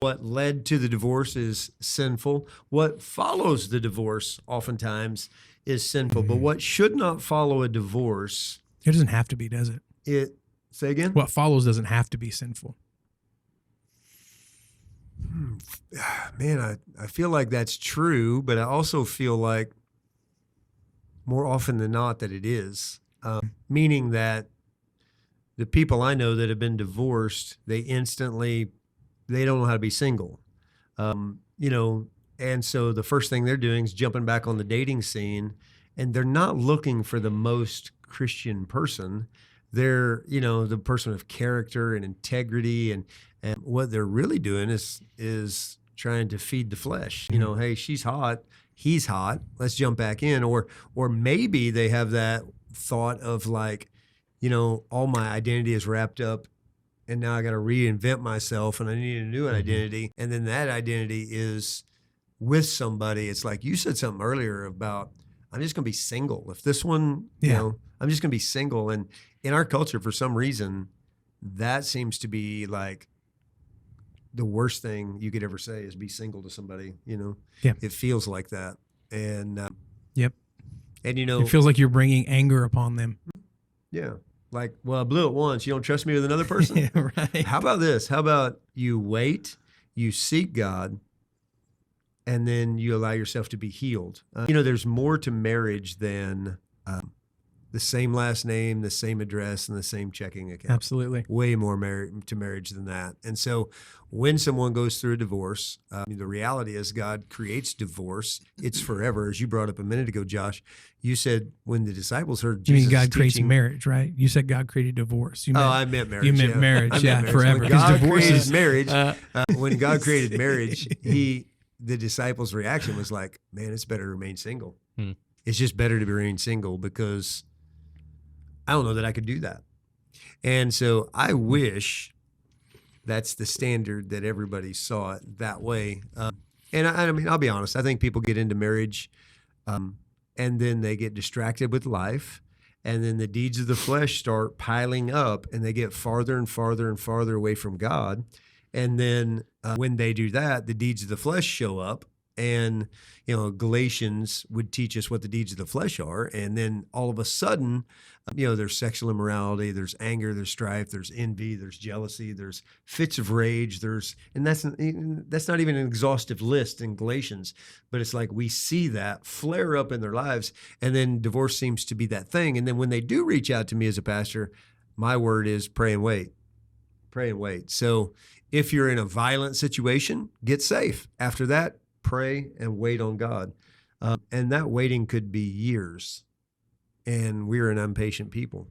What led to the divorce is sinful. What follows the divorce oftentimes is sinful. But what should not follow a divorce, It doesn't have to be, does it? Say again? What follows doesn't have to be sinful. Man, I feel like that's true, but I also feel like more often than not that it is. Meaning that the people I know that have been divorced, they don't know how to be single. And so the first thing they're doing is jumping back on the dating scene, and they're not looking for the most Christian person. They're, the person of character and integrity, and what they're really doing is trying to feed the flesh. Hey, she's hot, he's hot, let's jump back in. Or maybe they have that thought of like, all my identity is wrapped up and now I got to reinvent myself and I need a new identity. And then that identity is with somebody. It's like you said something earlier about, I'm just going to be single. If this one, I'm just going to be single. And in our culture, for some reason, that seems to be like the worst thing you could ever say is be single to somebody, Yeah. It feels like that. And, Yep. And, it feels like you're bringing anger upon them. Yeah. Like, well, I blew it once. You don't trust me with another person? Yeah, right. How about this? How about you wait, you seek God, and then you allow yourself to be healed? There's more to marriage than the same last name, the same address, and the same checking account. Absolutely. Way more to marriage than that. And so when someone goes through a divorce, the reality is God creates divorce. It's forever. As you brought up a minute ago, Josh, you said when the disciples heard Jesus God teaching, creates marriage, right? You said God created divorce. I meant marriage. You meant marriage, forever. When God divorce created is marriage, when God created marriage, the disciples' reaction was like, man, it's better to remain single. It's just better to remain single because I don't know that I could do that. And so I wish that's the standard that everybody saw it that way. And I mean, I'll be honest. I think people get into marriage and then they get distracted with life. And then the deeds of the flesh start piling up and they get farther and farther and farther away from God. And then when they do that, the deeds of the flesh show up. And, Galatians would teach us what the deeds of the flesh are. And then all of a sudden, there's sexual immorality, there's anger, there's strife, there's envy, there's jealousy, there's fits of rage, and that's not even an exhaustive list in Galatians, but it's like we see that flare up in their lives. And then divorce seems to be that thing. And then when they do reach out to me as a pastor, my word is pray and wait. Pray and wait. So if you're in a violent situation, get safe. After that, pray and wait on God. And that waiting could be years. And we're an impatient people.